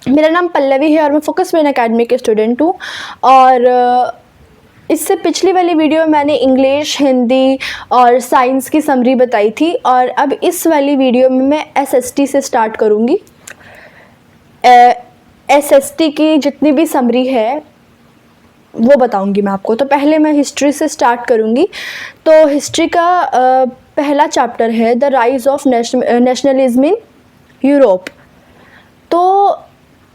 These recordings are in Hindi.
मेरा नाम पल्लवी है और मैं फोकस ब्रेन एकेडमी के स्टूडेंट हूँ। और इससे पिछली वाली वीडियो में मैंने इंग्लिश, हिंदी और साइंस की समरी बताई थी, और अब इस वाली वीडियो में मैं एसएसटी से स्टार्ट करूँगी। एसएसटी की जितनी भी समरी है वो बताऊंगी मैं आपको। तो पहले मैं हिस्ट्री से स्टार्ट करूंगी। तो हिस्ट्री का पहला चैप्टर है the rise of nationalism in Europe. तो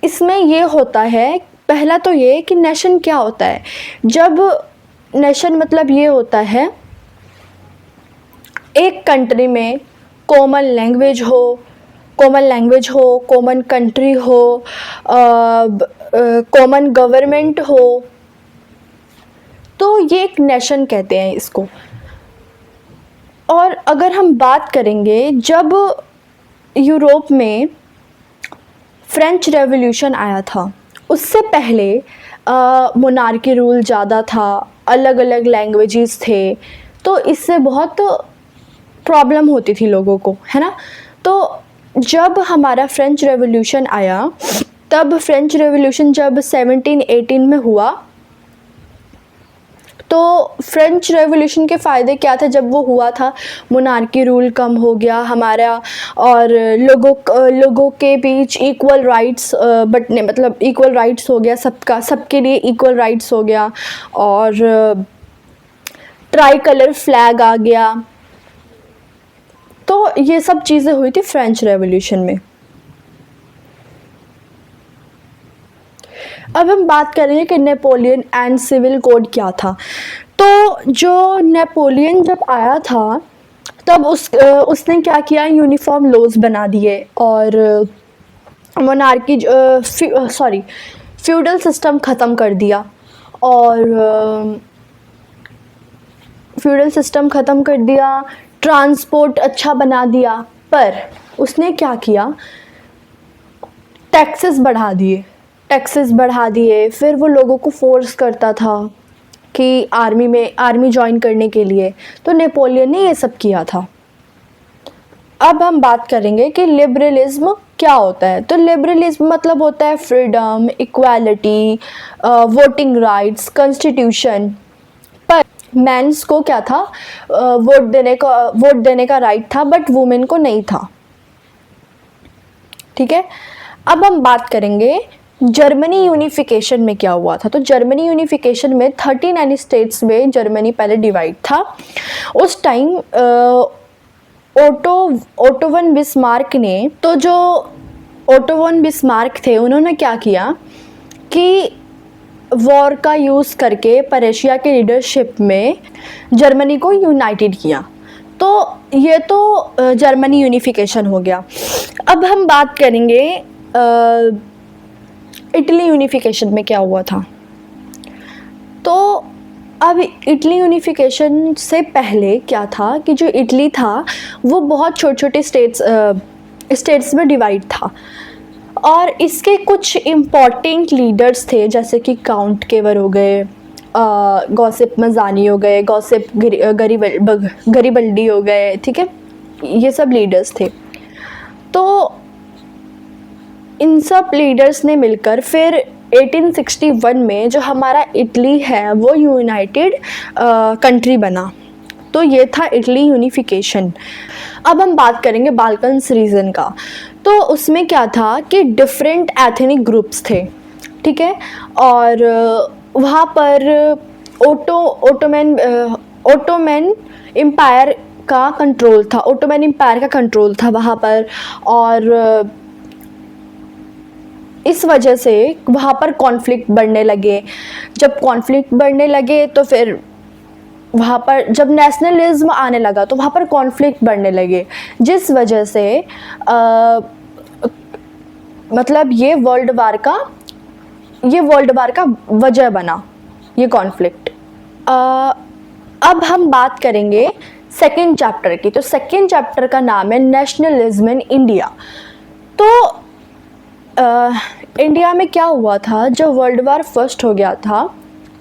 इसमें ये होता है, पहला तो ये कि नेशन क्या होता है। जब नेशन मतलब ये होता है एक कंट्री में कॉमन लैंग्वेज हो, कॉमन कंट्री हो, कॉमन गवर्नमेंट हो, तो ये एक नेशन कहते हैं इसको। और अगर हम बात करेंगे, जब यूरोप में फ्रेंच रेवोल्यूशन आया था, उससे पहले मोनार्की रूल ज़्यादा था, अलग अलग लैंग्वेजेस थे, तो इससे बहुत प्रॉब्लम होती थी लोगों को, है ना। तो जब हमारा फ्रेंच रेवोल्यूशन आया, तब फ्रेंच रेवोल्यूशन जब 1718 में हुआ, तो फ्रेंच रेवोल्यूशन के फ़ायदे क्या थे जब वो हुआ था। मोनार्की रूल कम हो गया हमारा, और लोगों के बीच इक्वल राइट्स बटने, मतलब इक्वल राइट्स हो गया, सबके लिए इक्वल राइट्स हो गया, और ट्राई कलर फ्लैग आ गया। तो ये सब चीज़ें हुई थी फ्रेंच रेवोल्यूशन में। अब हम बात करेंगे कि नेपोलियन एंड सिविल कोड क्या था। तो जो नेपोलियन जब आया था, तब उसने क्या किया, यूनिफॉर्म लॉज बना दिए, और मोनार्की फ्यूडल सिस्टम ख़त्म कर दिया, और फ्यूडल सिस्टम ख़त्म कर दिया, ट्रांसपोर्ट अच्छा बना दिया। पर उसने क्या किया, टैक्सेस बढ़ा दिए। फिर वो लोगों को फोर्स करता था कि आर्मी ज्वाइन करने के लिए। तो नेपोलियन ने ये सब किया था। अब हम बात करेंगे कि लिबरलिज्म क्या होता है। तो लिबरलिज्म मतलब होता है freedom, equality, voting rights, constitution. पर मेंस को क्या था, वोट देने का राइट था, बट वुमेन को नहीं था। ठीक है। अब हम बात करेंगे जर्मनी यूनिफिकेशन में क्या हुआ था। तो जर्मनी यूनिफिकेशन में 39 स्टेट्स में जर्मनी पहले डिवाइड था। उस टाइम ओटो वन बिस्मार्क ने, तो जो ओटो वन बिस्मार्क थे, उन्होंने क्या किया कि वॉर का यूज़ करके पेर्शिया के लीडरशिप में जर्मनी को यूनाइटेड किया। तो ये तो जर्मनी यूनिफिकेशन हो गया। अब हम बात करेंगे इटली यूनिफिकेशन में क्या हुआ था। तो अब इटली यूनिफिकेशन से पहले क्या था कि जो इटली था वो बहुत छोटे छोटे स्टेट्स में डिवाइड था, और इसके कुछ इम्पॉर्टेंट लीडर्स थे, जैसे कि काउंट केवर हो गए, गॉसिप मज़ानी हो गए, गॉसिप गरीबल्डी हो गए। ठीक है, ये सब लीडर्स थे। तो इन सब लीडर्स ने मिलकर फिर 1861 में जो हमारा इटली है वो यूनाइटेड कंट्री बना। तो ये था इटली यूनिफिकेशन। अब हम बात करेंगे बाल्कन्स रीजन का। तो उसमें क्या था कि डिफरेंट एथनिक ग्रुप्स थे। ठीक है, और वहाँ पर ओटोमन एम्पायर का कंट्रोल था वहाँ पर, और इस वजह से वहाँ पर कॉन्फ्लिक्ट बढ़ने लगे। जब कॉन्फ्लिक्ट बढ़ने लगे तो फिर वहाँ पर जब नेशनलिज्म आने लगा तो वहाँ पर कॉन्फ्लिक्ट बढ़ने लगे, जिस वजह से मतलब ये वर्ल्ड वार का वजह बना ये कॉन्फ्लिक्ट। अब हम बात करेंगे सेकेंड चैप्टर की। तो सेकेंड चैप्टर का नाम है नेशनलिज्म इन इंडिया। तो इंडिया में क्या हुआ था, जब वर्ल्ड वार फर्स्ट हो गया था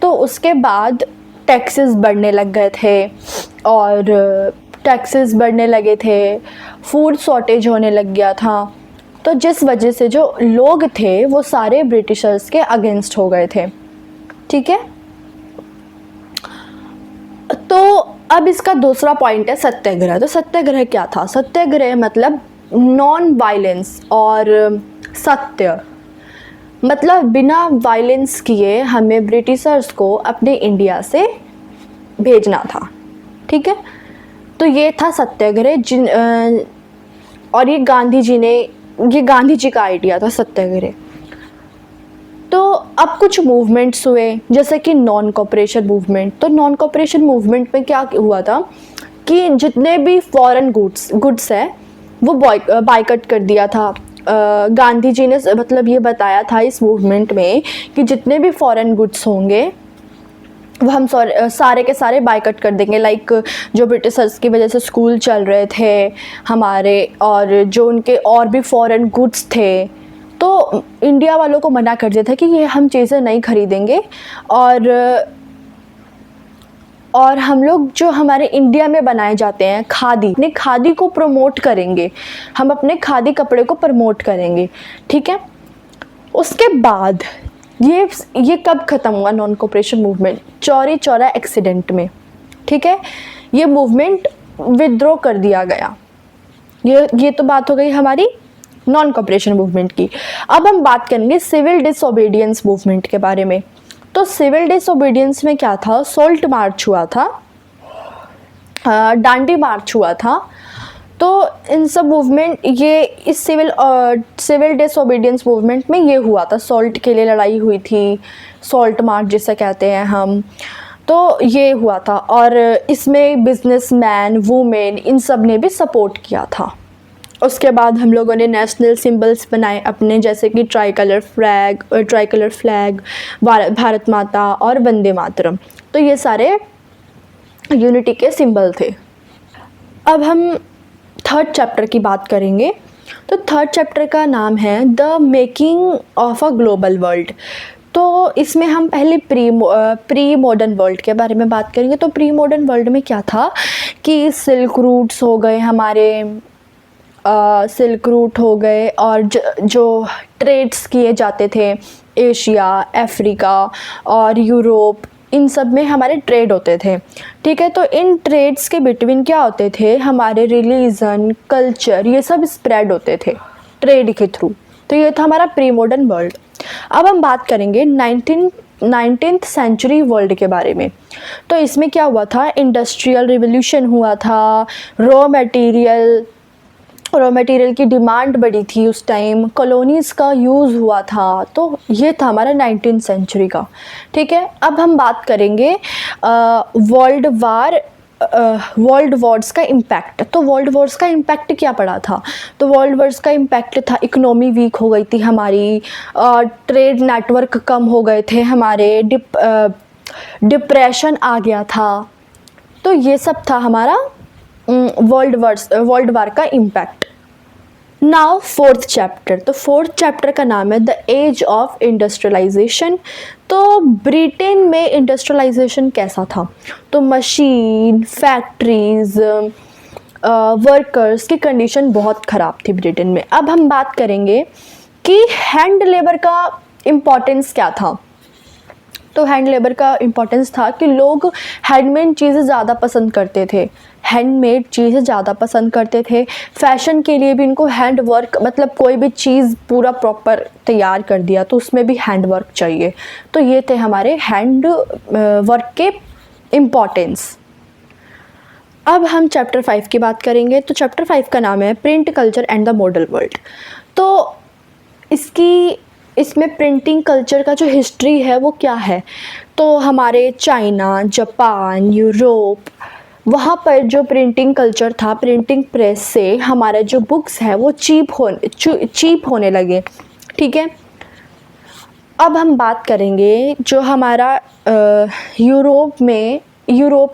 तो उसके बाद टैक्सेस बढ़ने लग गए थे, और फूड शॉर्टेज होने लग गया था, तो जिस वजह से जो लोग थे वो सारे ब्रिटिशर्स के अगेंस्ट हो गए थे, ठीक है। तो अब इसका दूसरा पॉइंट है सत्याग्रह। तो सत्याग्रह क्या था? सत्याग्रह मतलब नॉन वायलेंस और सत्य, मतलब बिना वायलेंस किए हमें ब्रिटिशर्स को अपने इंडिया से भेजना था, ठीक है। तो ये था सत्याग्रह और ये गांधी जी का आइडिया था सत्याग्रह। तो अब कुछ मूवमेंट्स हुए जैसे कि नॉन कॉपरेशन मूवमेंट। तो नॉन कॉपरेशन मूवमेंट में क्या हुआ था कि जितने भी फॉरेन गुड्स है वो बायकॉट कर दिया था। गांधी जी ने मतलब ये बताया था इस मूवमेंट में कि जितने भी फॉरेन गुड्स होंगे वो हम सारे के सारे बायकॉट कर देंगे। लाइक जो ब्रिटिशर्स की वजह से स्कूल चल रहे थे हमारे, और जो उनके और भी फॉरेन गुड्स थे, तो इंडिया वालों को मना कर दिया था कि ये हम चीज़ें नहीं खरीदेंगे। और हम लोग जो हमारे इंडिया में बनाए जाते हैं खादी, अपने खादी को प्रमोट करेंगे, हम अपने खादी कपड़े को प्रमोट करेंगे, ठीक है। उसके बाद ये कब ख़त्म हुआ non cooperation movement? Chauri Chaura accident में, ठीक है। ये मूवमेंट विद्रोह कर दिया गया। ये तो बात हो गई हमारी नॉन कॉपरेशन मूवमेंट की। अब हम बात करेंगे सिविल डिसओबीडियंस मूवमेंट के बारे में। तो सिविल डिसओबीडियंस में क्या था? सॉल्ट मार्च हुआ था, डांडी मार्च हुआ था। तो इन सब मूवमेंट इस सिविल डिसओबीडियंस मूवमेंट में ये हुआ था। सॉल्ट के लिए लड़ाई हुई थी, सॉल्ट मार्च जिसे कहते हैं हम। तो ये हुआ था और इसमें बिजनेसमैन, वुमेन, इन सब ने भी सपोर्ट किया था। उसके बाद हम लोगों ने नेशनल सिंबल्स बनाए अपने, जैसे कि ट्राई कलर फ्लैग, भारत माता और वंदे मातरम। तो ये सारे यूनिटी के सिंबल थे। अब हम थर्ड चैप्टर की बात करेंगे। तो थर्ड चैप्टर का नाम है the making of a global world. तो इसमें हम पहले प्री मॉडर्न वर्ल्ड के बारे में बात करेंगे। तो प्री मॉडर्न वर्ल्ड में क्या था कि सिल्क रूट्स हो गए हमारे, सिल्क रूट हो गए, और जो ट्रेड्स किए जाते थे एशिया, अफ्रीका और यूरोप, इन सब में हमारे ट्रेड होते थे, ठीक है। तो इन ट्रेड्स के बिटवीन क्या होते थे? हमारे रिलीजन, कल्चर, ये सब स्प्रेड होते थे ट्रेड के थ्रू। तो ये था हमारा प्री मॉडर्न वर्ल्ड। अब हम बात करेंगे 19th सेंचुरी वर्ल्ड के बारे में। तो इसमें क्या हुआ था? इंडस्ट्रियल रिवोल्यूशन हुआ था, रॉ मटेरियल की डिमांड बढ़ी थी उस टाइम, कॉलोनीज़ का यूज़ हुआ था। तो ये था हमारा 19th सेंचुरी का, ठीक है। अब हम बात करेंगे वर्ल्ड वॉर्स का इम्पैक्ट। तो वर्ल्ड वॉर्स का इम्पैक्ट क्या पड़ा था? तो वर्ल्ड वॉर्स का इम्पैक्ट था इकोनॉमी वीक हो गई थी हमारी, ट्रेड नेटवर्क कम हो गए थे हमारे, डिप्रेशन आ गया था। तो ये सब था हमारा वर्ल्ड वार का इम्पैक्ट। Now fourth chapter. तो फोर्थ चैप्टर का नाम है द एज ऑफ इंडस्ट्रियलाइजेशन। तो ब्रिटेन में इंडस्ट्रियलाइजेशन कैसा था? तो मशीन, फैक्ट्रीज, वर्कर्स की कंडीशन बहुत ख़राब थी ब्रिटेन में। अब हम बात करेंगे कि हैंड लेबर का इम्पोर्टेंस क्या था। तो हैंड लेबर का इम्पोर्टेंस था कि लोग हैंडमेड चीज़ें ज़्यादा पसंद करते थे, फैशन के लिए भी इनको हैंड वर्क, मतलब कोई भी चीज़ पूरा प्रॉपर तैयार कर दिया तो उसमें भी हैंड वर्क चाहिए। तो ये थे हमारे हैंड वर्क के इम्पोर्टेंस। अब हम चैप्टर 5 की बात करेंगे। तो चैप्टर 5 का नाम है print culture and the modern world. तो इसमें प्रिंटिंग कल्चर का जो हिस्ट्री है वो क्या है? तो हमारे चाइना, जापान, यूरोप, वहाँ पर जो प्रिंटिंग कल्चर था, प्रिंटिंग प्रेस से हमारे जो बुक्स है वो चीप होने लगे, ठीक है। अब हम बात करेंगे जो हमारा यूरोप में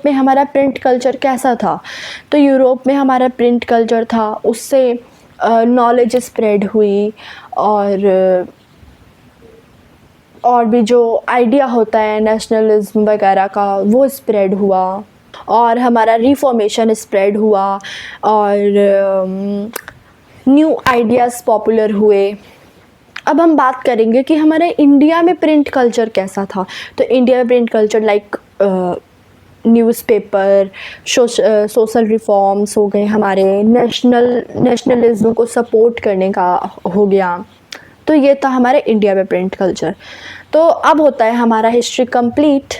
हमारा प्रिंट कल्चर कैसा था। तो यूरोप में हमारा प्रिंट कल्चर था, उससे नॉलेज स्प्रेड हुई, और भी जो आइडिया होता है नेशनलिज्म वगैरह का वो स्प्रेड हुआ, और हमारा रिफॉर्मेशन स्प्रेड हुआ, और न्यू आइडियाज़ पॉपुलर हुए। अब हम बात करेंगे कि हमारे इंडिया में प्रिंट कल्चर कैसा था। तो इंडिया में print culture like newspaper, social reforms हो गए, हमारे नेशनलिज्म को सपोर्ट करने का हो गया। तो ये था हमारे इंडिया में प्रिंट कल्चर। तो अब होता है हमारा हिस्ट्री कंप्लीट।